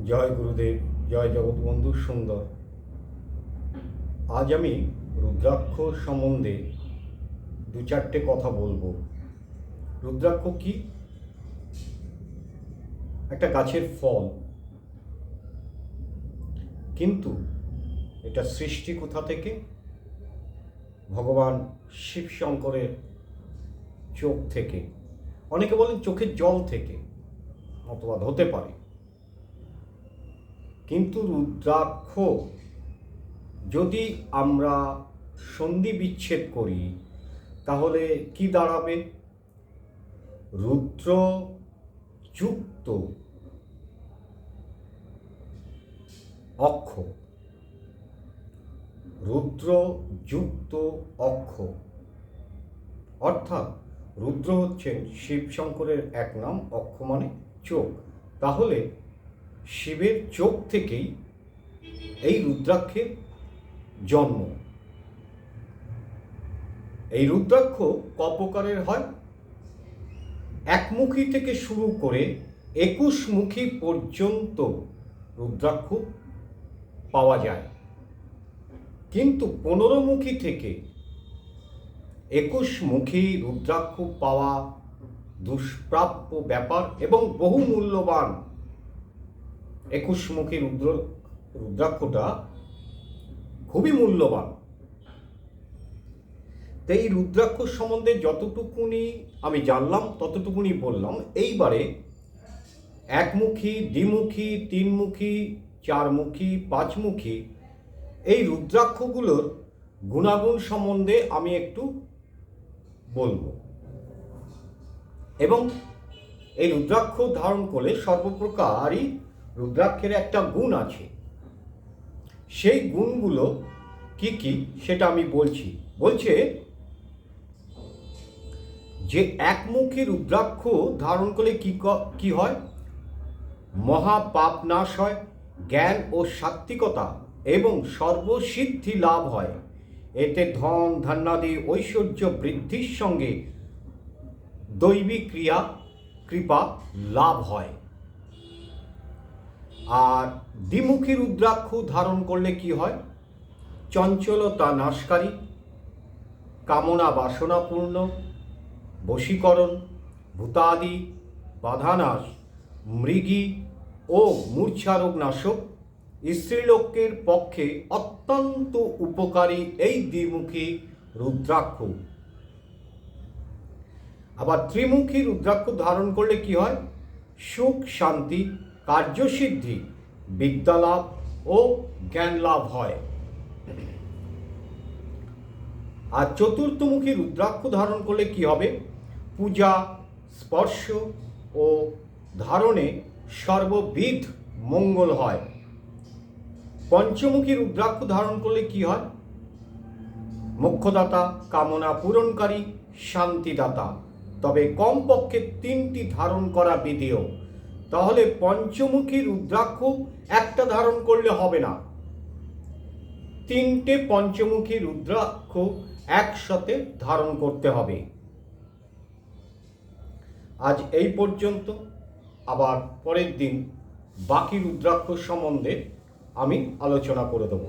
জয় গুরুদেব, জয় জগৎবন্ধু সুন্দর। আজ আমি রুদ্রাক্ষ সম্বন্ধে দু চারটে কথা বলবো। রুদ্রাক্ষ কি? একটা গাছের ফল, কিন্তু এটা সৃষ্টি কোথা থেকে? ভগবান শিব শঙ্করের চোখ থেকে। অনেকে বলেন চোখের জল থেকে, মতবাদ হতে পারে, কিন্তু রুদ্রাক্ষ যদি আমরা সন্ধি বিচ্ছেদ করি তাহলে কি দাঁড়াবে? রুদ্র যুক্ত অক্ষ, রুদ্র যুক্ত অক্ষ, অর্থাৎ রুদ্র হচ্ছেন শিব শঙ্করের এক নাম, অক্ষ মানে চোখ। তাহলে শিবের চোখ থেকেই এই রুদ্রাক্ষের জন্ম। এই রুদ্রাক্ষ ক প্রকারের হয়? একমুখী থেকে শুরু করে 21 মুখী পর্যন্ত রুদ্রাক্ষ পাওয়া যায়, কিন্তু 15 মুখী থেকে 21 মুখী রুদ্রাক্ষ পাওয়া দুষ্প্রাপ্য ব্যাপার এবং বহু মূল্যবান। 21 মুখী রুদ্রাক্ষটা খুবই মূল্যবান। তো এই রুদ্রাক্ষ সম্বন্ধে যতটুকুনি আমি জানলাম ততটুকুনি বললাম। এইবারে একমুখী, দ্বিমুখী, তিনমুখী, চারমুখী, পাঁচমুখী এই রুদ্রাক্ষগুলোর গুণাগুণ সম্বন্ধে আমি একটু বলবো। এবং এই রুদ্রাক্ষ ধারণ করলে সর্বপ্রকারই রুদ্রাক্ষের একটা গুণ আছে। সেই গুণগুলো কি কি সেটা আমি বলছে যে একমুখী রুদ্রাক্ষ ধারণ করলে কি হয়? মহাপাপ নাশ হয়, জ্ঞান ও সাত্ত্বিকতা এবং সর্বসিদ্ধি লাভ হয়। এতে ধন ধান্যাদি ঐশ্বর্য বৃদ্ধির সঙ্গে দৈবী কৃপা লাভ হয়। আর দ্বিমুখী রুদ্রাক্ষ ধারণ করলে কি হয়? চঞ্চলতা নাশকারী, কামনা বাসনাপূর্ণ, বশীকরণ, ভূতাদি বাধানাশ, মৃগী ও মূর্ছারোগ নাশক, স্ত্রীলোকের পক্ষে অত্যন্ত উপকারী এই দ্বিমুখী রুদ্রাক্ষ। আবার ত্রিমুখী রুদ্রাক্ষ ধারণ করলে কি হয়? সুখ শান্তি, কার্যসিদ্ধি, বিদ্যালাভ ও জ্ঞান লাভ হয়। আর চতুর্থমুখী রুদ্রাক্ষ ধারণ করলে কি হবে? পূজা, স্পর্শ ও ধারণে সর্ববিধ মঙ্গল হয়। পঞ্চমুখী রুদ্রাক্ষ ধারণ করলে কি হয়? মোক্ষদাতা, কামনা পূরণকারী, শান্তিদাতা। তবে কমপক্ষে 3টি ধারণ করা বিধেয়। তাহলে পঞ্চমুখী রুদ্রাক্ষ একটা ধারণ করলে হবে না, 3টে পঞ্চমুখী রুদ্রাক্ষ একসাথে ধারণ করতে হবে। আজ এই পর্যন্ত। আবার পরের দিন বাকি রুদ্রাক্ষ সম্বন্ধে আমি আলোচনা করে দেব।